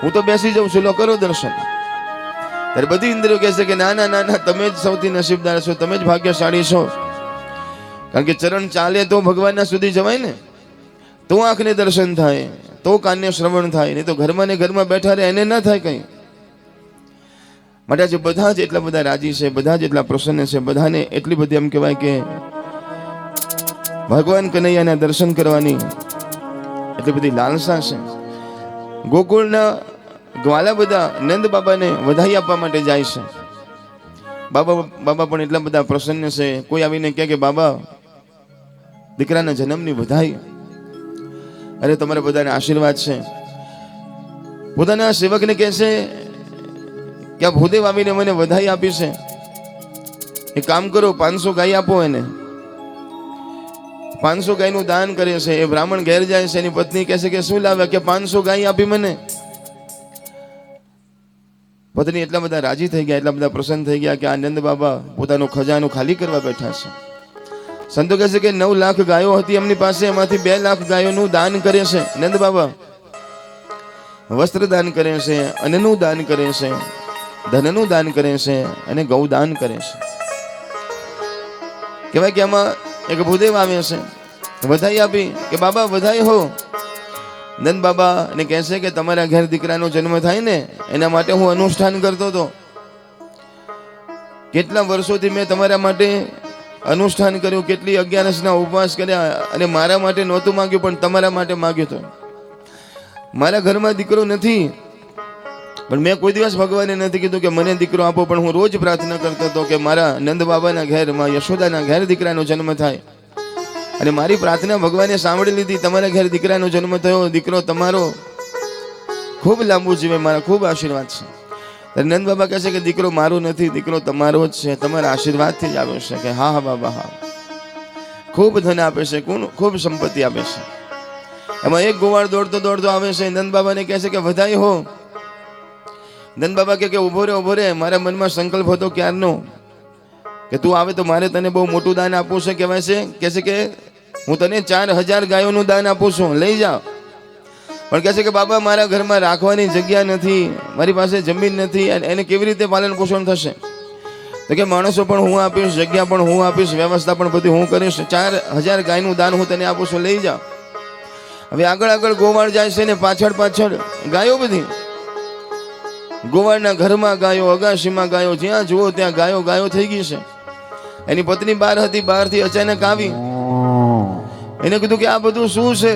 હું તો બેસી જાઉં છું, લો કરો દર્શન. ત્યારે બધી ઇન્દ્રિયો કહે છે કે ના ના ના ના, તમે જ સૌથી નસીબદાર છો, તમે જ ભાગ્યશાળી છો. કારણ કે ચરણ ચાલે તો ભગવાનના સુધી જવાય ને, તો આંખને દર્શન થાય, તો કાનને શ્રવણ થાય, નહીં તો ઘરમાં ને ઘરમાં બેઠા રહે એને ના થાય કંઈ. માટે આજે બધા જ એટલા બધા રાજી છે, બધા જ એટલા પ્રસન્ન છે, બધાને એટલી બધી એમ કહેવાય કે ભગવાન કનૈયાના દર્શન કરવાની એટલી બધી લાલસા છે. ગોકુળના ગ્વાલા બધા નંદ બાબાને વધાઈ આપવા માટે જાય છે. બાબા પણ એટલા બધા પ્રસન્ન છે. કોઈ આવીને કહે કે બાબા દીકરાના જન્મની વધાઈ, અરે તમારા બધાને આશીર્વાદ છે. પોતાના સેવકને કહે છે કે આ ભૂદેવ આવીને મને વધાઈ આપી છે, એ કામ કરો 500 ગાય આપો એને. 500 ગાયનું દાન કરે છે. એ બ્રાહ્મણ ઘેર જાય છે, એની પત્ની કહે છે કે શું લાવ્યા? કે 500 ગાય આપી મને. પત્ની એટલા બધા રાજી થઈ ગયા, એટલા બધા પ્રસન્ન થઈ ગયા કે આનંદ બાબા પોતાનો ખજાનો ખાલી કરવા બેઠા છે. સંતો કહે છે કે 9 લાખ ગાયો હતી એમની પાસે, એમાંથી 2 લાખ ગાયોનું દાન કરે છે નંદ બાબા. વસ્ત્ર દાન કરે છે, અન્નનું દાન કરે છે, ધનનું દાન કરે છે અને ગૌદાન કરે છે. કહેવાય કે આમાં એક ભૂદેવ આવે છે, વધાઈ આપી કે બાબા વધાઈ હો. નંદ બાબા ને કહે છે કે તમારા ઘેર દીકરાનો જન્મ થાય ને એના માટે હું અનુષ્ઠાન કરતો હતો. કેટલા વર્ષોથી મેં તમારા માટે અનુષ્ઠાન કર્યું, કેટલી 11ના ઉપવાસ કર્યા, અને મારા માટે નહોતું માંગ્યું પણ તમારા માટે માંગ્યું હતું. મારા ઘરમાં દીકરો નથી, પણ મેં કોઈ દિવસ ભગવાને નથી કીધું કે મને દીકરો આપો, પણ હું રોજ પ્રાર્થના કરતો હતો કે મારા નંદ બાબાના ઘેરમાં, યશોદાના ઘેર દીકરાનો જન્મ થાય. અને મારી પ્રાર્થના ભગવાને સાંભળી લીધી. તમારા ઘેર દીકરાનો જન્મ થયો, દીકરો તમારો ખૂબ લાંબુ જીવે, મારા ખૂબ આશીર્વાદ છે. નંદ બાબા કહે છે કે દીકરો મારો નથી, દીકરો તમારો જ છે, તમારા આશીર્વાદથી જ આવ્યો છે. કે હા હા બાબા હા. ખૂબ ધન આપે છે, ખૂબ સંપત્તિ આપે છે. એમાં એક ગોવાળ દોડતો દોડતો આવે છે, નંદ બાબાને કહે છે કે વધાઈ હો. નંદ બાબા કે ઉભો રે, મારા મનમાં સંકલ્પ હતો ક્યારનો કે તું આવે તો મારે તને બહુ મોટું દાન આપવું છે. કહેવાય છે કે હું તને 4000 ગાયોનું દાન આપું છું, લઈ જા. પણ કહે છે કે બાબા મારા ઘરમાં રાખવાની જગ્યા નથી, મારી પાસે જમીન નથી, એને કેવી રીતે પાલન પોષણ થશે? તો કે માણસો પણ હું આપીશ, જગ્યા પણ હું આપીશ, વ્યવસ્થા પણ બધી હું કરીશ. 4000 ગાયનું દાન હું તને આપું છું, લઈ જા. હવે આગળ ગોવાળ જાય છે ને પાછળ ગાયો બધી. ગોવાળના ઘરમાં ગાયો, અગાશીમાં ગાયો, જ્યાં જુઓ ત્યાં ગાયો થઈ ગઈ છે. એની પત્ની બહાર હતી, બહારથી અચાનક આવી. એને કીધું કે આ બધું શું છે?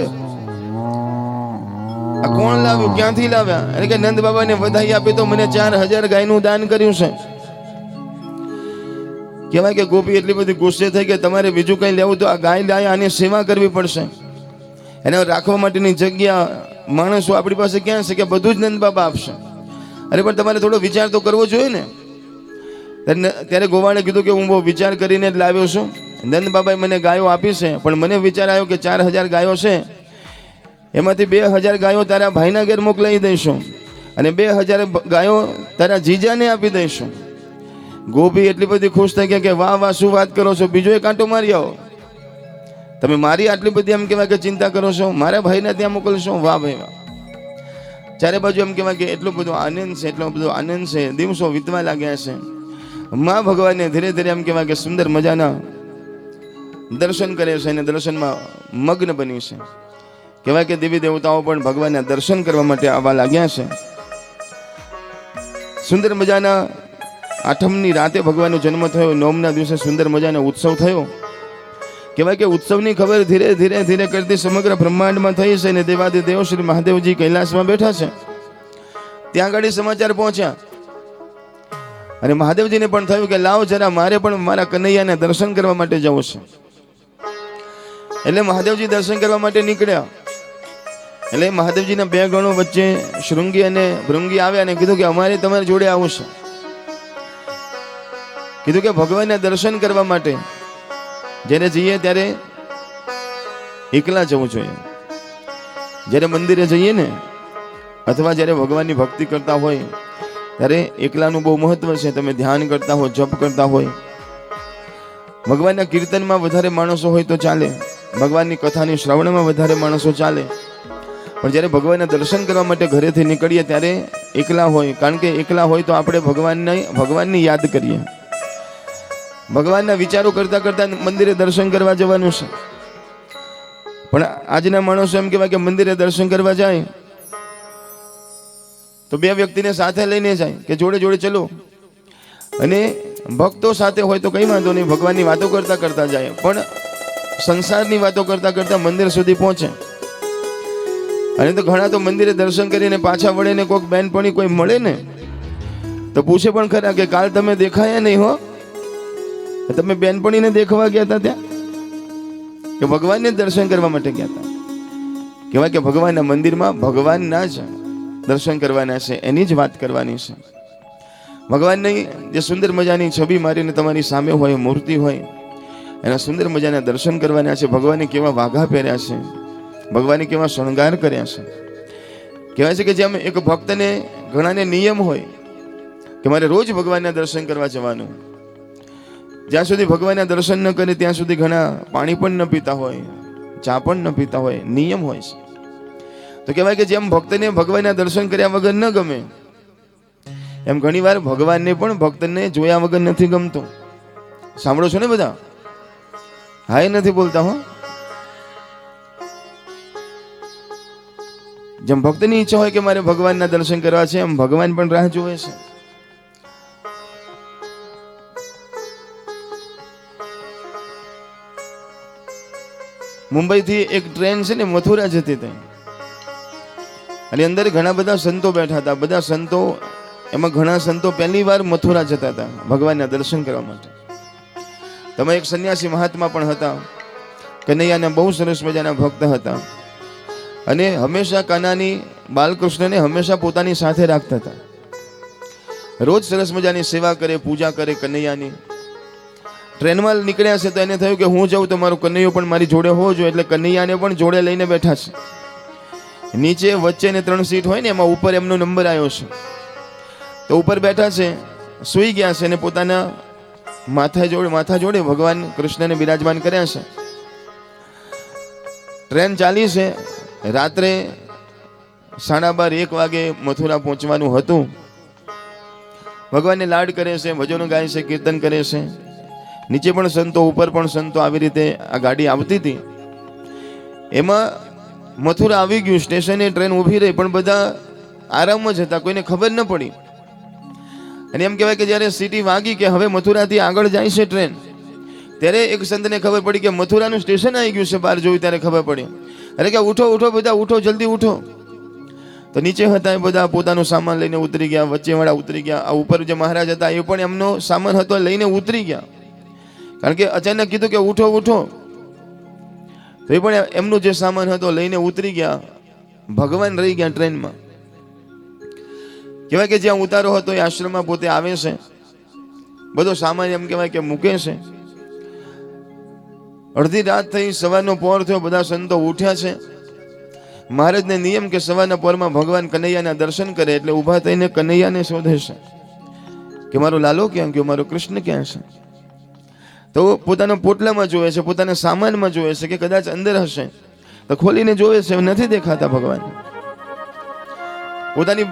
આ કોણ લાવ્યું? ક્યાંથી લાવ્યા? એટલે કે નંદ બાબાને વધાઈ આપી તો મને 4000 ગાયનું દાન કર્યું છે. કહેવાય કે ગોપી એટલી બધી ગુસ્સે થઈ કે તમારે બીજું કંઈ લેવું તો આ ગાય લાય, આની સેવા કરવી પડશે. એને રાખવા માટેની જગ્યા, માણસો આપણી પાસે ક્યાં છે? કે બધું જ નંદ બાબા આપશે. અરે પણ તમારે થોડો વિચાર તો કરવો જોઈએ ને. ત્યારે ગોવાળે કીધું કે હું બહુ વિચાર કરીને જ લાવ્યો છું. નંદ બાબાએ મને ગાયો આપી છે, પણ મને વિચાર આવ્યો કે 4000 ગાયો છે, એમાંથી 2000 ગાયો તારા ભાઈના ઘેર મોકલાવી દઈશું, અને 2000 ગાયો તારા જીજાને આપી દઈશું. ગોપી એટલી બધી ખુશ થઈ ગયા કે વાહ વાહ, શું વાત કરો છો? બીજો એક આંટો મારી આવો. તમે મારી આટલી બધી એમ કહેવાય કે ચિંતા કરો છો, મારા ભાઈને ત્યાં મોકલશો? વાહ ભાઈ વાહ. ચારે બાજુ એમ કહેવાય કે એટલો બધો આનંદ છે. દિવસો વીતવા લાગ્યા છે. માં ભગવાનને ધીરે ધીરે એમ કહેવાય કે સુંદર મજાના દર્શન કરે છે અને દર્શનમાં મગ્ન બની છે. કહેવાય કે દેવી દેવતાઓ પણ ભગવાનના દર્શન કરવા માટે આવવા લાગ્યા છે. સુંદર મજાના 8મની રાતે ભગવાનનો જન્મ થયો. 9મના દિવસે સુંદર મજાનો ઉત્સવ થયો. કહેવાય કે ઉત્સવની ખબર ધીરે ધીરે કરતી સમગ્ર બ્રહ્માંડમાં થઈ છે. અને દેવાદિદેવ શ્રી મહાદેવજી કૈલાસમાં બેઠા છે. ત્યાં આગળ સમાચાર પહોંચ્યા અને મહાદેવજીને પણ થયું કે લાવ જરા મારે પણ મારા કનૈયાને દર્શન કરવા માટે જવું છે. એટલે મહાદેવજી દર્શન કરવા માટે નીકળ્યા. એટલે મહાદેવજીના 2 ગણો વચ્ચે શૃંગી અને ભૃંગી આવ્યા અને કીધું કે અમારે તમારી જોડે આવું છે. કીધું કે ભગવાનના દર્શન કરવા માટે જ્યારે જઈએ ત્યારે એકલા જવું જોઈએ. જ્યારે મંદિરે જઈએ ને, અથવા જ્યારે ભગવાનની ભક્તિ કરતા હોય ત્યારે એકલાનું બહુ મહત્વ છે. તમે ધ્યાન કરતા હોય, જપ કરતા હોય, ભગવાનના કીર્તનમાં વધારે માણસો હોય તો ચાલે, ભગવાનની કથાની શ્રવણમાં વધારે માણસો ચાલે, પણ જ્યારે ભગવાનના દર્શન કરવા માટે ઘરેથી નીકળીએ ત્યારે એકલા હોય, કારણ કે એકલા હોય તો આપણે ભગવાનની યાદ કરીએ, ભગવાનના વિચારો કરતા કરતા મંદિરે દર્શન કરવા જવાનું છે. પણ આજના માણસો એમ કહેવાય કે મંદિરે દર્શન કરવા જાય તો બે વ્યક્તિને સાથે લઈને જાય કે જોડે જોડે ચલો, અને ભક્તો સાથે હોય તો કઈ વાંધો નહીં, ભગવાનની વાતો કરતા કરતા જાય. પણ સંસારની વાતો કરતા કરતા મંદિર સુધી પહોંચે. અને તો ઘણા તો મંદિરે દર્શન કરીને પાછા વળે ને કોઈક બેનપણી કોઈ મળે ને તો પૂછે પણ ખરા કે કાલ તમે દેખાયા નહીં હો, તમે બેનપણીને દેખવા ગયા હતા ત્યાં કે ભગવાનને દર્શન કરવા માટે ગયા હતા? કહેવાય કે ભગવાનના મંદિરમાં ભગવાનના જ દર્શન કરવાના છે, એની જ વાત કરવાની છે. ભગવાનની જે સુંદર મજાની છબી મારીને તમારી સામે હોય, મૂર્તિ હોય, એના સુંદર મજાના દર્શન કરવાના છે. ભગવાને કેવા વાઘા પહેર્યા છે, ભગવાને કેવા શણગાર કર્યા છે. કહેવાય છે કે જેમ એક ભક્તને ઘણાને નિયમ હોય કે મારે રોજ ભગવાનના દર્શન કરવા જવાનું, જ્યાં સુધી ભગવાનના દર્શન ન કરે ત્યાં સુધી ઘણા પાણી પણ ન પીતા હોય, ચા પણ ન પીતા હોય, નિયમ હોય છે. તો કહેવાય કે જેમ ભક્તને ભગવાનના દર્શન કર્યા વગર ન ગમે, એમ ઘણી વાર ભગવાનને પણ ભક્તને જોયા વગર નથી ગમતું. સાંભળો છો ને બધા? હા, એ નથી બોલતા હો. જેમ ભક્તની ઈચ્છા હોય કે મારે ભગવાનના દર્શન કરવા છે, એમ ભગવાન પણ રાહ જોવે છે. મુંબઈથી એક ટ્રેન છે ને મથુરા જતી હતી, અને અંદર ઘણા બધા સંતો બેઠા હતા. બધા સંતો, એમાં ઘણા સંતો પહેલી વાર મથુરા જતા હતા ભગવાનના દર્શન કરવા માટે. તમે એક સંન્યાસી મહાત્મા પણ હતા, કનૈયાના બહુ સરસ મજાના ભક્ત હતા, અને હંમેશા કાનાની બાલકૃષ્ણને હંમેશા પોતાની સાથે રાખતા હતા. રોજ સરસ મજાની સેવા કરે, પૂજા કરે કનૈયાની. ટ્રેનમાં નીકળ્યા છે તો એને થયું કે હું જાઉં તો મારો કનૈયો પણ મારી જોડે હોવો જોઈએ, એટલે કનૈયાને પણ જોડે લઈને બેઠા છે. નીચે વચ્ચે ને 3 સીટ હોય ને, એમાં ઉપર એમનો નંબર આવ્યો છે. તો ઉપર બેઠા છે, સૂઈ ગયા છે, અને પોતાના માથા જોડે ભગવાન કૃષ્ણને બિરાજમાન કર્યા છે. ટ્રેન ચાલી છે, રાત્રે 12:30-1 વાગે મથુરા પહોંચવાનું હતું. ભગવાનને લાડ કરે છે, ભજનો ગાય છે, કીર્તન કરે છે. નીચે પણ સંતો, ઉપર પણ સંતો, આવી રીતે આ ગાડી આવતી હતી. એમાં મથુરા આવી ગયું, સ્ટેશને ટ્રેન ઊભી રહી, પણ બધા આરામમાં જ હતા, કોઈને ખબર ન પડી. અને એમ કહેવાય કે જ્યારે સીટી વાગી કે હવે મથુરાથી આગળ જાય છે ટ્રેન, ત્યારે એક સંતને ખબર પડી કે મથુરાનું સ્ટેશન આવી ગયું છે. બહાર જોયું ત્યારે ખબર પડી, અરે કે ઉઠો ઉઠો બધા, ઉઠો, જલ્દી ઉઠો. તો નીચે હતા એ બધા પોતાનો સામાન લઈને ઉતરી ગયા, વચ્ચેવાળા ઉતરી ગયા. આ ઉપર જે મહારાજ હતા એ પણ એમનો સામાન હતો લઈને ઉતરી ગયા, કારણ કે અચાનક કીધું કે ઉઠો ઉઠો, તો એ પણ એમનું જે સામાન હતો લઈને ઉતરી ગયા. ભગવાન રહી ગયા ટ્રેનમાં. કહેવાય કે જ્યાં ઉતારો હતો એ આશ્રમમાં પોતે આવે છે, બધો સામાન એમ કહેવાય કે મૂકે છે. અડધી રાત થઈ, સવારનો પહોર થયો, બધા સંતો ઉઠ્યા છે. મહારાજને નિયમ કે સવારના પહોરમાં ભગવાન કનૈયાના દર્શન કરે એટલે ઊભા થઈને કનૈયાને શોધે છે કે મારો લાલો ક્યાં ગયો, મારો કૃષ્ણ ક્યાં છે. તો પોતાના પોટલામાં જોવે છે, પોતાના સામાનમાં જોવે છે કે કદાચ અંદર હશે, તો ખોલીને જોવે છે, નથી દેખાતા ભગવાન. પોતાની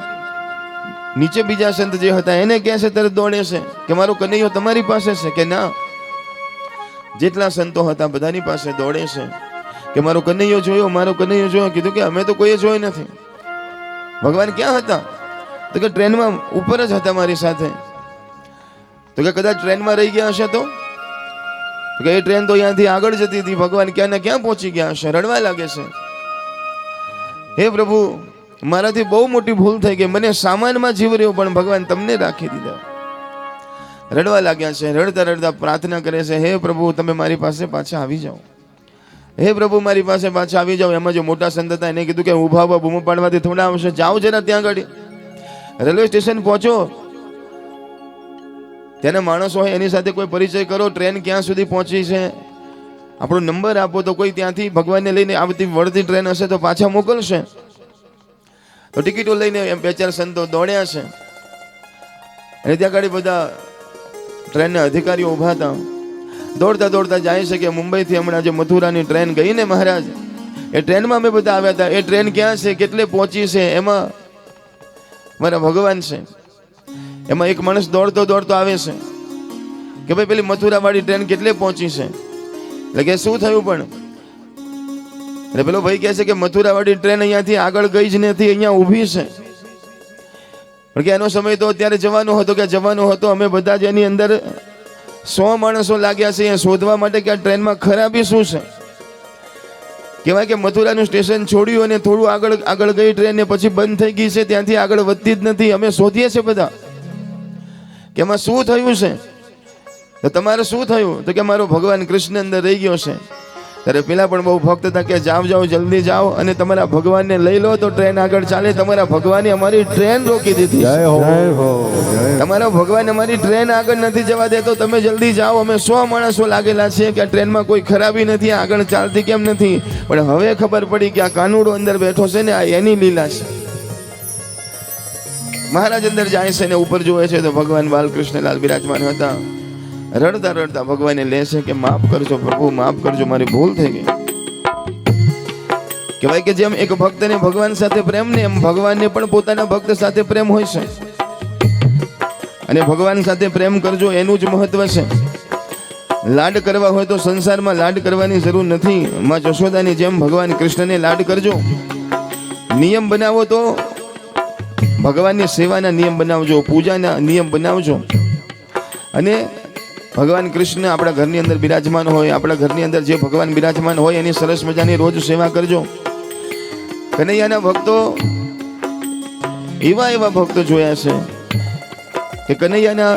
નીચે બીજા સંત જે હતા એને કહે છે, તરત દોડે છે કે મારો કનૈયો તમારી પાસે છે કે ના. જેટલા સંતો હતા બધાની પાસે દોડે છે કે મારો કનૈયો જોયો, મારો કનૈયો જોયો. કીધું કે અમે તો કોઈએ જોયો નથી. ભગવાન ક્યાં હતા? તો કે ટ્રેનમાં ઉપર જ હતા મારી સાથે. તો કે કદાચ ટ્રેનમાં રહી ગયા હશે તો કે એ ટ્રેન તો અહીંયાથી આગળ જતી હતી, ભગવાન ક્યાં ને ક્યાં પહોંચી ગયા હશે. રડવા લાગે છે, હે પ્રભુ મારાથી બહુ મોટી ભૂલ થઈ ગઈ, મને સામાનમાં જીવ રહ્યો પણ ભગવાન તમને રાખી દીધા. રડવા લાગ્યા છે. રડતા રડતા પ્રાર્થના કરે છે, હે પ્રભુ તમે મારી પાસે પાછા આવી જાઓ, હે પ્રભુ મારી પાસે પાછા આવી જાઓ. એમાં જો મોટા સંત હતા એને કીધું કે ઊભા ઊભા બૂમો પાડવાથી થોડા આવશે, જાઓ જરા ત્યાં આગળ. રેલવે સ્ટેશન પહોંચો, ત્યાંના માણસો હોય એની સાથે કોઈ પરિચય કરો, ટ્રેન ક્યાં સુધી પહોંચી છે, આપણો નંબર આપો, તો કોઈ ત્યાંથી ભગવાનને લઈને આવતી વળતી ટ્રેન હશે તો પાછા મોકલશે. તો ટિકિટો લઈને એમ 2-4 સંતો દોડ્યા છે. અને ત્યાં આગળ બધા ટ્રેનના અધિકારીઓ ઊભા હતા. દોડતા દોડતા જાય છે કે મુંબઈથી હમણાં જે મથુરાની ટ્રેન ગઈ ને મહારાજ, એ ટ્રેનમાં અમે બધા આવ્યા હતા. એ ટ્રેન ક્યાં છે, કેટલે પહોંચી છે, એમાં મારા ભગવાન છે. એમાં એક માણસ દોડતો દોડતો આવે છે કે ભાઈ પેલી મથુરા વાળી ટ્રેન કેટલે પહોંચી છે. એટલે કે શું થયું પણ? એટલે પેલો ભાઈ કહે છે કે મથુરા વાળી ટ્રેન અહીંયાથી આગળ ગઈ જ નથી, અહીંયા ઊભી છે. પણ કે એનો સમય તો અત્યારે જવાનો હતો. કે જવાનો હતો, અમે બધા જ એની અંદર 100 માણસો લાગ્યા છે એ શોધવા માટે કે આ ટ્રેનમાં ખરાબી શું છે. કહેવાય કે મથુરાનું સ્ટેશન છોડ્યું અને થોડું આગળ ગઈ ટ્રેન ને પછી બંધ થઈ ગઈ છે, ત્યાંથી આગળ વધતી જ નથી. અમે શોધીએ છીએ બધા કે એમાં શું થયું છે. તો તમારે શું થયું? તો કે મારો ભગવાન કૃષ્ણ અંદર રહી ગયો છે. ત્યારે પેલા પણ બહુ ભક્ત હતા કે જાઓ જલ્દી જાઓ અને તમારા ભગવાનને લઈ લો તો ટ્રેન આગળ ચાલે. તમારા ભગવાને અમારી ટ્રેન રોકી દીધી. તમારા ભગવાન અમારી ટ્રેન આગળ નથી જવા દેતો, તમે જલ્દી જાઓ. અમે 100 માણસો લાગેલા છે કે આ ટ્રેનમાં કોઈ ખરાબી નથી, આગળ ચાલતી કેમ નથી. પણ હવે ખબર પડી કે આ કાનુડો અંદર બેઠો છે ને, આ એની લીલા છે. મહારાજ અંદર જાય છે ને ઉપર જોવે છે તો ભગવાન બાલકૃષ્ણલાલ બિરાજમાન હતા. રડતા રડતા ભગવાનને લે છે કે માફ કરજો પ્રભુ, માફ કરજો, મારી ભૂલ થઈ ગઈ. કહેવાય કે જેમ એક ભક્તને ભગવાન સાથે પ્રેમ ને, એમ ભગવાનને પણ પોતાના ભક્ત સાથે પ્રેમ હોય છે. અને ભગવાન સાથે પ્રેમ કરજો એનું જ મહત્વ છે. લાડ કરવા હોય તો સંસારમાં લાડ કરવાની જરૂર નથી. માં જશોદાની જેમ ભગવાન કૃષ્ણને લાડ કરજો. નિયમ બનાવો તો ભગવાનની સેવાના નિયમ બનાવજો, પૂજાના નિયમ બનાવજો. અને ભગવાન કૃષ્ણ આપણા ઘરની અંદર બિરાજમાન હોય, આપણા ઘરની અંદર જે ભગવાન બિરાજમાન હોય એની સરસ મજાની રોજ સેવા કરજો. કનૈયાના ભક્તો એવા ભક્તો જોયા છે કે કનૈયાના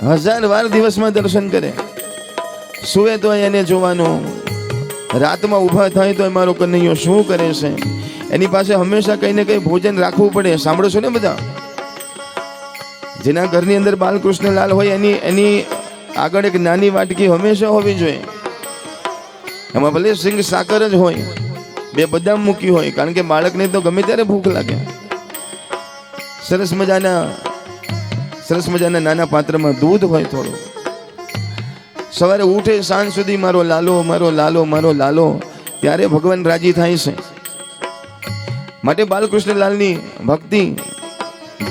1000 વાર દિવસમાં દર્શન કરે. સુવે તો એને જોવાનો, રાતમાં ઊભા થાય તો મારો કનૈયો શું કરે છે. એની પાસે હંમેશા કંઈ ને કંઈ ભોજન રાખવું પડે. સાંભળો છો ને બધા? જેના ઘરની અંદર બાલકૃષ્ણલાલ હોય એની આગળ એક નાની વાટકી હંમેશા હોવી જોઈએ. એમાં ભલે સિંગ સાકર જ હોય, 2 બદામ મૂકી હોય, કારણ કે બાળકને તો ગમે ત્યારે ભૂખ લાગે. સરસ મજાના નાના પાત્રમાં દૂધ હોય થોડું. સવારે ઉઠે સાંજ સુધી મારો લાલો, મારો લાલો, મારો લાલો, ત્યારે ભગવાન રાજી થાય છે. માટે બાલકૃષ્ણલાલની ભક્તિ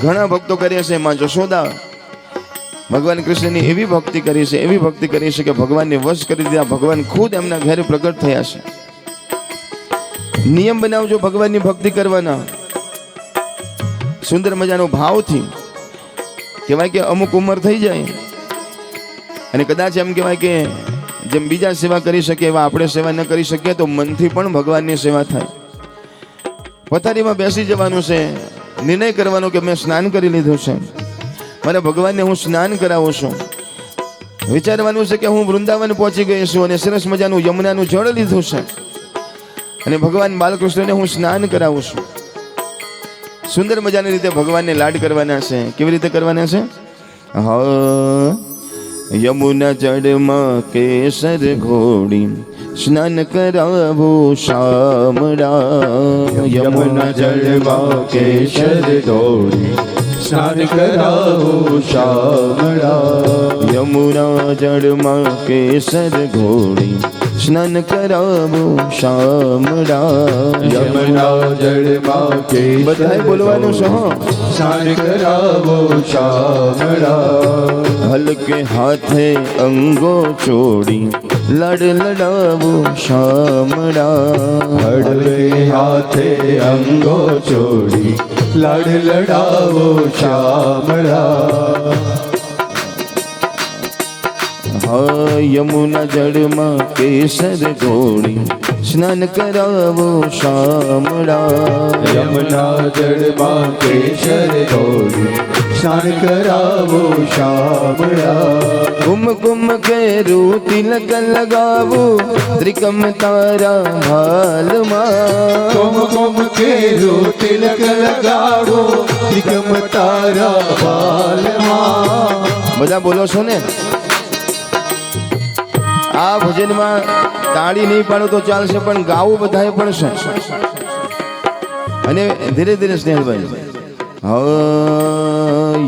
ઘણા ભક્તો કરે છે. માં જશોદા ભગવાન કૃષ્ણની એવી ભક્તિ કરી છે કે ભગવાનને વશ કરી દીધા. ભગવાન ખુદ એમના ઘરે પ્રગટ થયા છે. નિયમ બનાવજો ભગવાનની ભક્તિ કરવાના, સુંદર મજાનો ભાવથી. કહેવાય કે અમુક ઉંમર થઈ જાય અને કદાચ એમ કહેવાય કે જેમ બીજા સેવા કરી શકે એવા આપણે સેવા ન કરી શકીએ તો મનથી પણ ભગવાનની સેવા થાય. પથારીમાં બેસી જવાનું છે, નિર્ણય કરવાનો કે મેં સ્નાન કરી લીધું છે, મારા ભગવાનને હું સ્નાન કરાવું છું. વિચારવાનું છે કે હું વૃંદાવન પહોંચી ગઈ છું અને સરસ મજાનું યમુનાનું જળ લીધું છે અને ભગવાન બાલકૃષ્ણને હું સ્નાન કરાવું છું. સુંદર મજાની રીતે ભગવાનને લાડ કરવાના છે. કેવી રીતે કરવાના છે? યમુના જળમાં કેસર ઘોડી સ્નાન કરાવું શામળા. યમુના જળમાં કેસર ઘોડી સ્નાન કરાવું શામળા. યમુના જળમાં કેસર ઘોડી સ્નાન કરાવું શામળા. યમુના જળમાં કેસર બધાએ બોલવાનું છે. સ્નાન કરાવું શામળા. હલકે હાથે અંગો ચોડી લડ લડાવું શામળા. હળવે હાથે અંગો ચોડી લાડ લડાવો શામળા. હા યમુના જળમાં કેસર ઘોડી સ્નાન કરાવો શામળા. યમુના જળમાં કેસર ઘોડી સ્નાન કરાવો શામળા. કુમકુમ કેરું તિલક લગાવું ત્રિકમ તારા ભાલમાં. કુમકુમ કેરું તિલક લગાવો ત્રિકમ તારા ભાલમાં. બધા બોલો છો ને? આ ભજનમાં તાળી નહીં પાડો તો ચાલશે, પણ ગાવું બધાએ પણ છે. અને ધીરે ધીરે સ્નેહલભાઈ.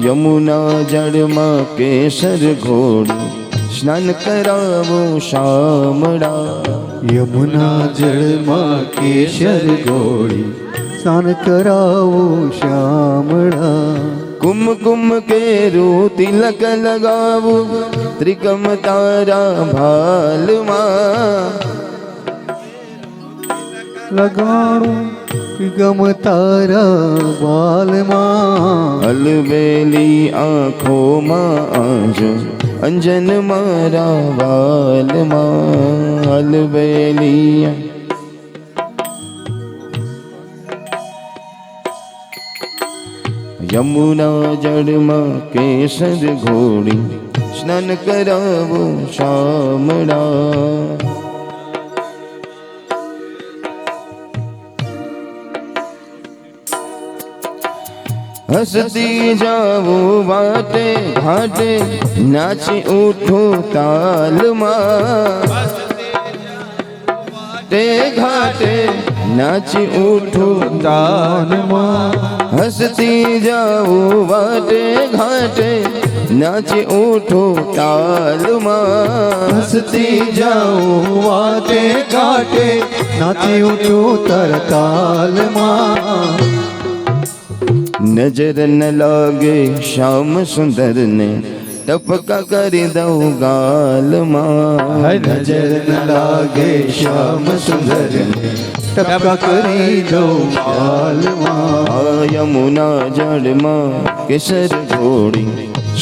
યમુના જળમાં કેસર ઘોડી સ્નાન કરાવો શામળા. યમુના જળમાં કેસર ઘોળી સ્નાન કરાવો શ્યામળા. કુમકુમ કેરું તિલક લગાવું ત્રિકમ તારા ભાલમાં. લગાડું ગમ તારા બાલમાં. અલબેલી આંખોમાં આંજો અંજન મારા વાલમાં. અલબેલી યમુના જળમાં કેસર ઘોળી સ્નાન કરાવો શામળા. હસતી જાવો વાટે ઘાટે નાચી ઉઠો તાલમાં. તે ઘાટે નાચી ઉઠો તાનમાં. હસતી જાઓ વાટે ઘાટે નાચી ઉઠો તાલમાં. હસતી જાઓ વાટે ઘાટે નાચી ઉઠો તરતાલમાં. નજર ન લાગે શ્યામ સુંદર ને ટપકા કરી દઉં ગાલમાં. નજર ન લાગે શ્યામ સુંદર ટપકા કરી દઉં ગાલમાં. આ યમુના જળમાં કેસર ઘોળી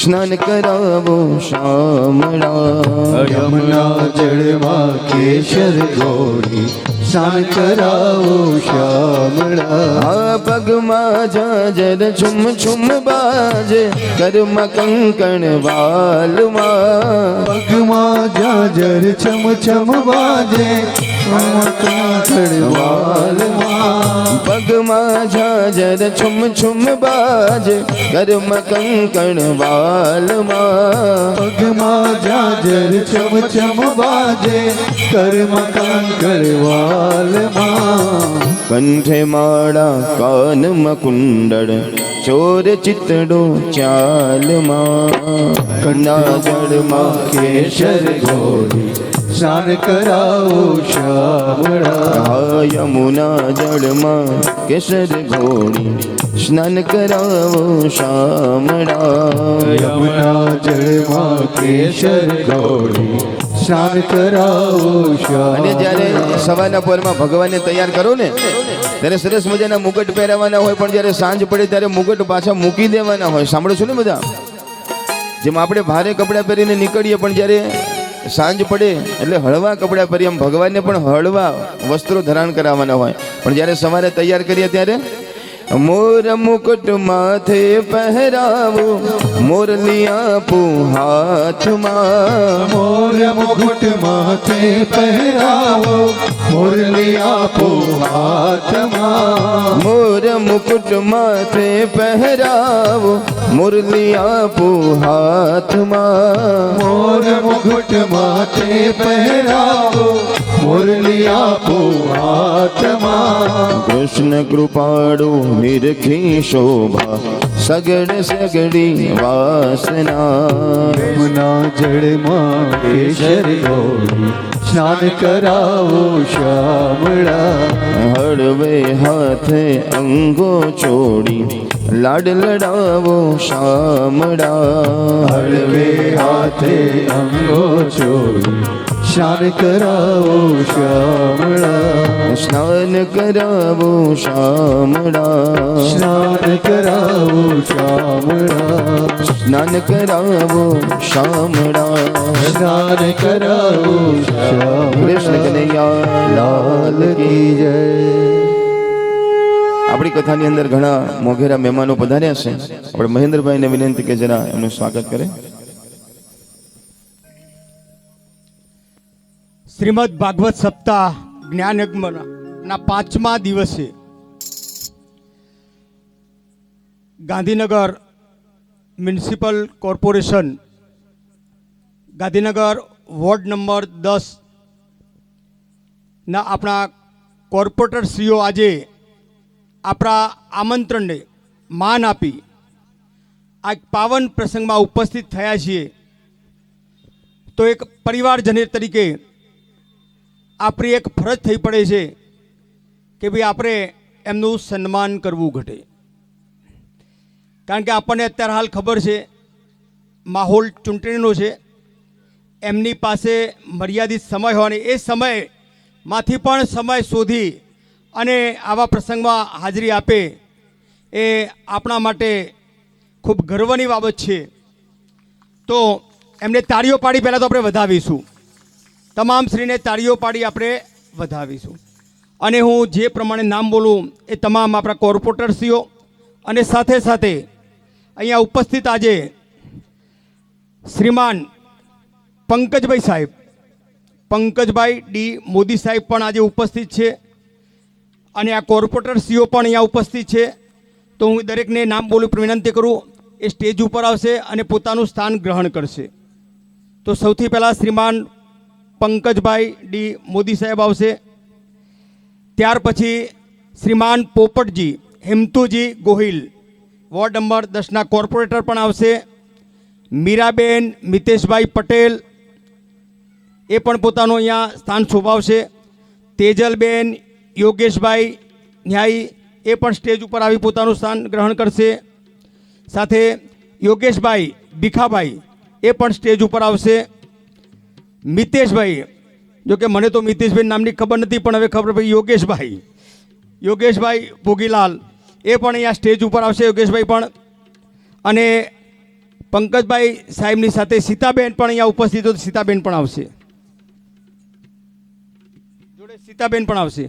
સ્નાન કરાવો શામળા. યમુના જળમાં કેસર ઘોળી સ્નાન કરાવો શ્યામળા. આ પગમાં જાજર છુમ છુમ બાજે કરમાં કંકણ વાલમાં. પગમાં જાજર છમ છમ બાજે વાલમાં. પગમાં જાજર છુમ છુમ બાજે કરમાં કંકણ વાલમાં. પગમાં જાજર છમ છમ બાજે કર્મ કંકર વાલમાં. કંઠે માળા કાનમાં કુંડળ ચોર ચિતડો ચાલમાં. કંડા જળમાં કેસર ઘોળી સ્નાન કરાવો શ્યામળા. આ યમુના જળમાં કેસર ઘોળી સ્નાન કરાવો શામળા. યમુના જળમાં કેસર ઘોળી સ્નાન કરાવો અને શ્યામળા. જ્યારે સવારના પોરમાં ભગવાનને તૈયાર કરો ને ત્યારે સરસ મજાના મુગટ પહેરાવાના હોય, પણ જ્યારે સાંજ પડે ત્યારે મુગટ પાછા મૂકી દેવાના હોય. સાંભળો છો ને બધા? જેમ આપણે ભારે કપડાં પહેરીને નીકળીએ, પણ જ્યારે સાંજ પડે એટલે હળવા કપડાં પહેરી એમ ભગવાનને પણ હળવા વસ્ત્રો ધારણ કરાવવાના હોય. પણ જ્યારે સવારે તૈયાર કરીએ ત્યારે મોર મુકુટ માથે પહેરાવો મોરલી આપું હાથમાં. મોર મુકુટ માથે પહેરાવો મુરલી આપો હાથમાં. મોર મુકુટ માથે પહેરાવો મુરલી આપું હાથમાં. મોર મુકુટ માથે પહેરાવો મુરલી આપો હાથમાં. કૃષ્ણ કૃપાળુ નિરખી શોભા સગડ સગડી વાસના. યમુના જળમાં કેસર ઘોળી સ્નાન કરાવો શ્યામળા. હળવે હાથે અંગો ચોડી લાડ લડાવો શામળા. હળવે હાથે અંગો ચોળી સ્નાન કરાવો શ્યામળા. સ્નાન કરાવો શામળા. સ્નાન કરાવો શ્યામળા. સ્નાન કરાવો શામળા. સ્નાન કરાવો કૃષ્ણ શ્યામળા. કનૈયા લાલ કી જય. આપણી કથાની અંદર ઘણા મોઘેરા મહેમાનો પધાર્યા છે. આપણે મહેન્દ્રભાઈને વિનંતી કે જરા એમનું સ્વાગત કરે. શ્રીમદ ભાગવત સપ્તાહ જ્ઞાનયજ્ઞના 5મા દિવસે Gandhinagar municipal corporation Gandhinagar ward number 10 ના આપણા કોર્પોરેટરશ્રીઓ આજે આપણા આમંત્રણને માન આપી આ એક પાવન પ્રસંગમાં ઉપસ્થિત થયા છીએ. તો એક પરિવારજન તરીકે આપણી એક ફરજ થઈ પડે છે કે ભાઈ આપણે એમનું સન્માન કરવું ઘટે. કારણ કે આપણને અત્યારે હાલ ખબર છે માહોલ ચૂંટણીનો છે, એમની પાસે મર્યાદિત સમય હોવાની એ સમયમાંથી પણ સમય શોધી અને આવા પ્રસંગમાં હાજરી આપે એ આપણા માટે ખૂબ ગર્વની બાબત છે. તો એમને તાળીઓ પાડી પહેલાં તો આપણે વધાવીશું, તમામ શ્રીને તાળીઓ પાડી આપણે વધાવીશું. અને હું જે પ્રમાણે નામ બોલું એ તમામ આપણા કોર્પોરેટરશ્રીઓ અને સાથે સાથે અહીંયા ઉપસ્થિત આજે શ્રીમાન પંકજભાઈ સાહેબ, પંકજભાઈ ડી મોદી સાહેબ પણ આજે ઉપસ્થિત છે અને આ કોર્પોરેટરશ્રીઓ પણ અહીંયા ઉપસ્થિત છે. તો હું દરેકને નામ બોલી વિનંતી કરું, એ સ્ટેજ ઉપર આવશે અને પોતાનું સ્થાન ગ્રહણ કરશે. તો સૌથી પહેલાં શ્રીમાન પંકજભાઈ ડી મોદી સાહેબ આવશે. ત્યાર પછી શ્રીમાન Popatji હેમતુજી Gohil ward number 10ના corporator પણ આવશે. મીરાબેન મિતેશભાઈ પટેલ એ પણ પોતાનું અહીંયા સ્થાન શોભાવશે. તેજલબેન યોગેશભાઈ ન્યાયી એ પણ સ્ટેજ ઉપર આવી પોતાનું સ્થાન ગ્રહણ કરશે. સાથે યોગેશભાઈ ભીખાભાઈ એ પણ સ્ટેજ ઉપર આવશે. મિતેશભાઈ, જો કે મને તો મિતેશભાઈ નામની ખબર નથી પણ હવે ખબર પડી, યોગેશભાઈ ભોગીલાલ એ પણ અહીંયા સ્ટેજ ઉપર આવશે. યોગેશભાઈ પણ અને પંકજભાઈ સાહેબની સાથે સીતાબેન પણ અહીંયા ઉપસ્થિત હોય, સીતાબેન પણ આવશે, જોડે સીતાબેન પણ આવશે.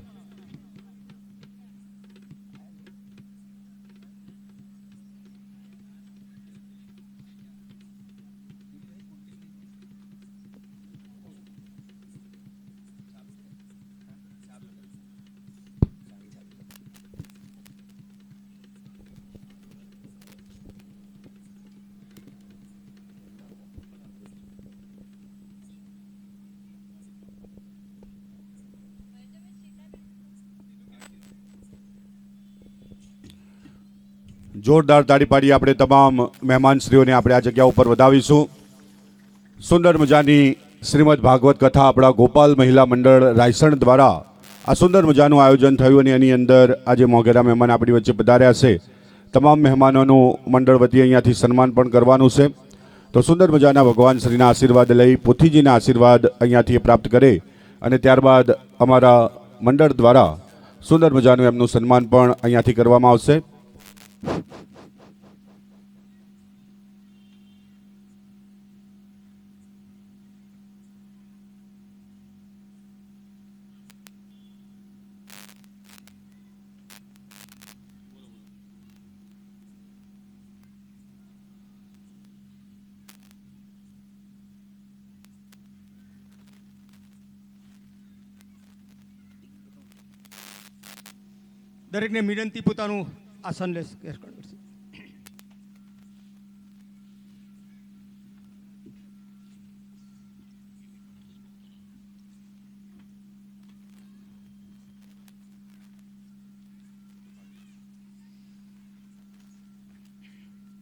જોરદાર તાળી પાડી આપણે તમામ મહેમાનશ્રીઓને આપણે આ જગ્યા ઉપર વધાવીશું. સુંદર મજાની શ્રીમદ ભાગવત કથા આપણા ગોપાલ મહિલા મંડળ રાયસણ દ્વારા આ સુંદર મજાનું આયોજન થયું અને એની અંદર આજે મોઘેરા મહેમાન આપણી વચ્ચે પધાર્યા છે. તમામ મહેમાનોનું મંડળ વતી અહીંયાથી સન્માન પણ કરવાનું છે. તો સુંદર મજાના ભગવાન શ્રીના આશીર્વાદ લઈ પોથીજીના આશીર્વાદ અહીંયાથી પ્રાપ્ત કરે અને ત્યારબાદ અમારા મંડળ દ્વારા સુંદર મજાનું એમનું સન્માન પણ અહીંયાથી કરવામાં આવશે. દરેકને વિનંતી પોતાનું આસન લેશે.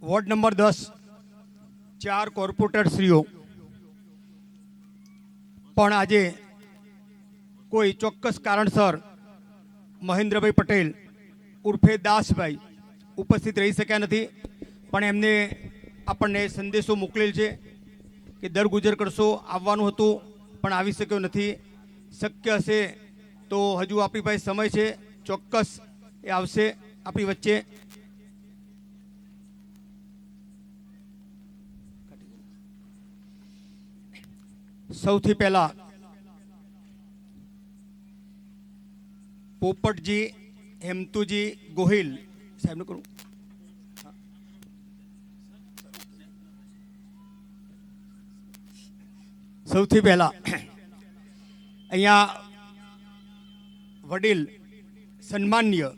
વોર્ડ નંબર 10 4 કોર્પોરેટરશ્રીઓ પણ આજે કોઈ ચોક્કસ કારણસર મહેન્દ્રભાઈ પટેલ ઉર્ફે દાસભાઈ ઉપસ્થિત રહી શક્યા નથી, પણ એમને આપણને સંદેશો મોકલેલ છે કે દર ગુજર કરશો આવવાનું હતું પણ આવી શક્યો નથી. શક્ય હશે તો હજુ આપણી પાસે સમય છે, ચોક્કસ એ આવશે આપણી વચ્ચે. સૌથી પહેલા પોપટજી હેમતુજી ગોહિલ સાહેબનું કરું. સૌથી પહેલા અહીંયા વડીલ સન્માનીય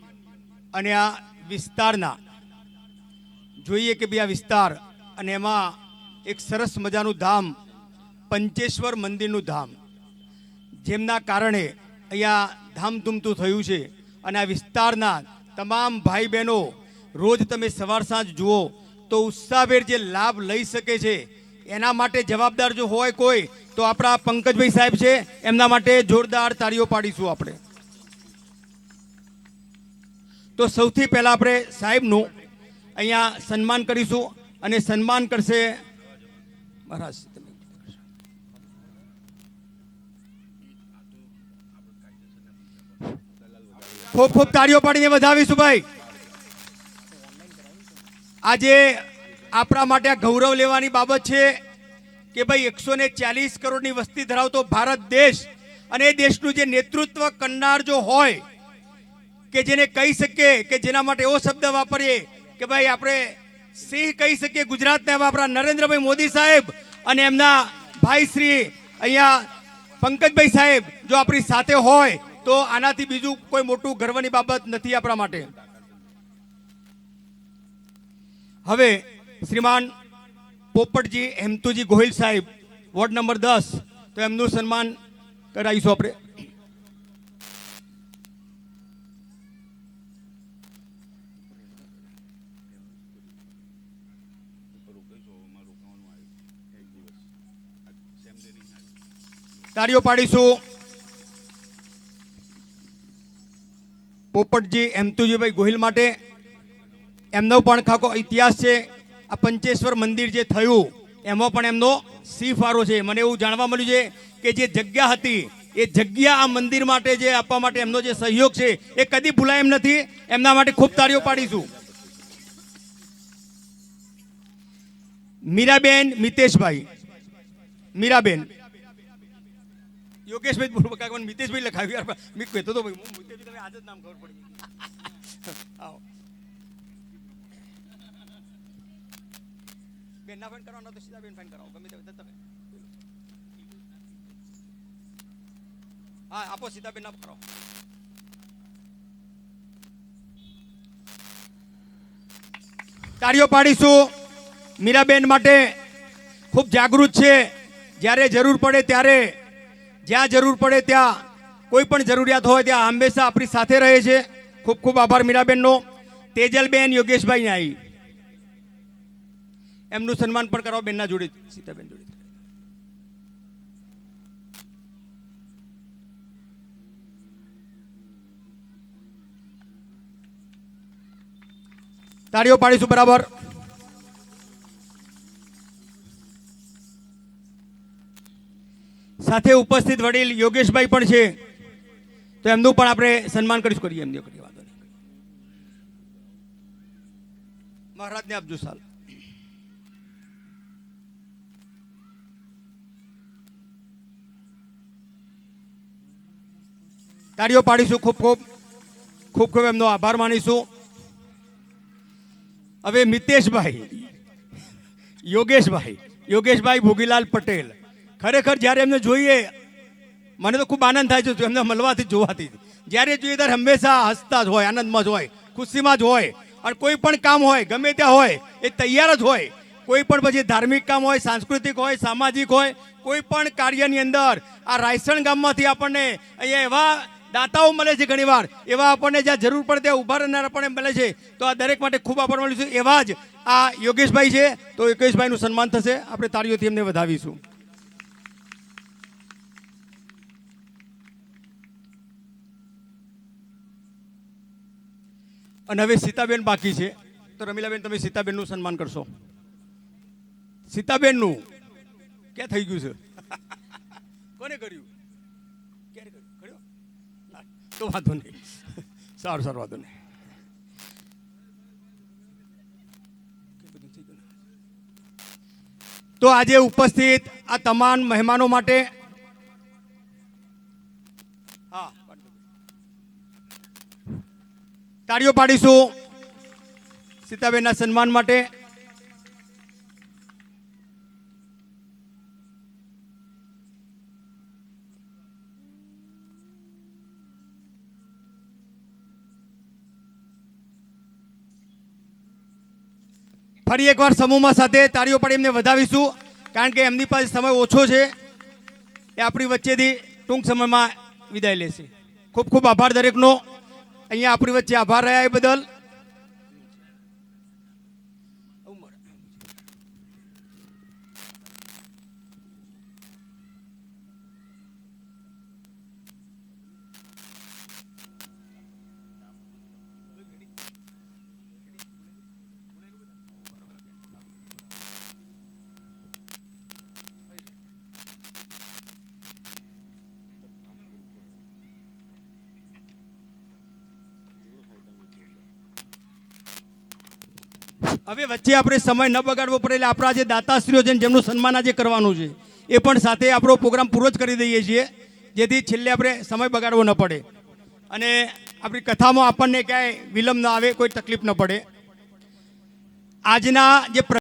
અને આ વિસ્તારના જોઈએ કે ભાઈ આ વિસ્તાર અને એમાં એક સરસ મજાનું ધામ પંચેશ્વર મંદિરનું ધામ, જેમના કારણે અહીંયા ધામધૂમતું થયું છે. અને આ વિસ્તારના તમામ ભાઈ બહેનો રોજ તમે સવાર સાંજ જુઓ તો ઉત્સાહભેર જે લાભ લઈ શકે છે એના માટે જવાબદાર જો હોય કોઈ તો આપણા પંકજભાઈ સાહેબ છે, એમના માટે જોરદાર તાળીઓ પાડીશું આપણે. તો સૌથી પહેલા આપણે સાહેબનું અહીંયા સન્માન કરીશું અને સન્માન કરશે મહારાજ. ખૂબ ખૂબ તાળીઓ પાડીને વધાવીશું ભાઈ. આજે આપણા માટે આ ગૌરવ લેવાની બાબત છે કે ભાઈ 140 કરોડની વસ્તી ધરાવતો ભારત દેશ અને એ દેશનું જે નેતૃત્વ કરનાર જો હોય કે જેને કહી શકીએ કે જેના માટે એવો શબ્દ વાપરીએ કે ભાઈ આપણે સિંહ કહી શકીએ ગુજરાતના, એવા આપણા નરેન્દ્રભાઈ મોદી સાહેબ અને એમના ભાઈ શ્રી અહીંયા પંકજભાઈ સાહેબ જો આપણી સાથે હોય તો આનાથી બીજું કોઈ મોટું ગર્વની બાબત નથી આપણા માટે. હવે શ્રીમાન પોપટજી હેમતુજી ગોહિલ સાહેબ, વોર્ડ નંબર 10, તો એમનું સન્માન કરાવીશું આપણે. તાળીઓ પાડીશું પોપટજી હેમતુજીભાઈ ગોહિલ માટે. એમનો પણ ખાકો ઇતિહાસ છે. આ પંચેશ્વર મંદિર જે થયું એમાં પણ એમનો સી ફાળો છે. મને એવું જાણવા મળ્યું છે કે જે જગ્યા હતી એ જગ્યા આ મંદિર માટે જે આપવા માટે એમનો જે સહયોગ છે એ કદી ભૂલાય એમ નથી. એમના માટે ખૂબ તાળીઓ પાડીશું. મીરાબેન મિતેશભાઈ, મીરાબેન યોગેશભાઈ બોલો કાકા, મિતેશભાઈ લખાવ્યું યાર, મેં કહેતો તો ભાઈ મિતેશભાઈ તમે આજે જ નામ ખબર પડી. આવો બેન ના ફાઈન કરવાનો તો સીધા બેન ફાઈન કરાવો ગમે તે તમે. હા આપો સીધા બેન ના કરાવો. તાળીઓ પાડીશું મીરાબેન માટે. ખૂબ જાગૃત છે. જ્યારે જરૂર પડે ત્યારે, જ્યાં જરૂર પડે ત્યાં, કોઈ પણ જરૂરિયાત હોય ત્યાં હંમેશા આપણી સાથે રહે છે. ખૂબ ખૂબ આભાર મીરાબેનનો. તેજલબેન યોગેશભાઈ આવી, એમનું સન્માન પણ કરાવો બેનના જોડે, સીતાબેન જોડે. તાળીઓ પાડીશું બરાબર. સાથે ઉપસ્થિત વડીલ યોગેશભાઈ પણ છે તો એમનું પણ આપણે સન્માન કરીશું. કરીએ એમની વાંધો નહીં. મહારાજને આપજો સાલ. તાળીઓ પાડીશું. ખૂબ ખૂબ ખૂબ ખૂબ એમનો આભાર માનીશું. હવે મિતેશભાઈ, યોગેશભાઈ ભોગીલાલ પટેલ, ખરેખર જ્યારે એમને જોઈએ મને તો ખૂબ આનંદ થાય છે એમને મળવાથી, જોવાથી. જ્યારે જોઈએ ત્યારે હંમેશા હસતા જ હોય, આનંદમાં જ હોય, ખુશીમાં જ હોય. અને કોઈ પણ કામ હોય ગમે ત્યાં હોય એ તૈયાર જ હોય. કોઈ પણ પછી ધાર્મિક કામ હોય, સાંસ્કૃતિક હોય, સામાજિક હોય, કોઈ પણ કાર્યની અંદર આ રાયસણ ગામમાંથી આપણને અહીંયા એવા દાતાઓ મળે છે, ઘણીવાર એવા આપણને જ્યાં જરૂર પડે ત્યાં ઊભા રહેનાર આપણને મળે છે. તો આ દરેક માટે ખૂબ આભાર માનું છું. એવા જ આ યોગેશભાઈ છે તો યોગેશભાઈનું સન્માન થશે. આપણે તાળીઓથી એમને વધાવીશું. અને હવે સીતાબેન બાકી છે તો રમીલાબેન તમે સીતાબેનનું સન્માન કરશો. સીતાબેનનું ક્યાં થઈ ગયું છે? કોને કર્યું? ક્યારે કર્યું? તો વાંધો નહીં, સારું વાંધો નહીં. તો આજે ઉપસ્થિત આ તમામ મહેમાનો માટે તાળીઓ પાડીશું સીતાબેનના સન્માન માટે. ફરી એકવાર સમૂહમાં સાથે તાળીઓ પાડી એમને વધાવીશું, કારણ કે એમની પાસે સમય ઓછો છે. એ આપણી વચ્ચેથી ટૂંક સમયમાં વિદાય લેશે. ખૂબ ખૂબ આભાર દરેકનો. અહીંયા આપણી વચ્ચે આભાર રહ્યા એ બદલ. હવે વચ્ચે આપણે સમય ન બગાડવો પડે એટલે આપણા જે દાતાશ્રીઓ છે ને જેમનું સન્માન આજે કરવાનું છે એ પણ સાથે આપણો પ્રોગ્રામ પૂરો જ કરી દઈએ છીએ, જેથી છેલ્લે આપણે સમય બગાડવો ન પડે અને આપણી કથામાં આપણને ક્યાંય વિલંબ ન આવે, કોઈ તકલીફ ન પડે. આજના જે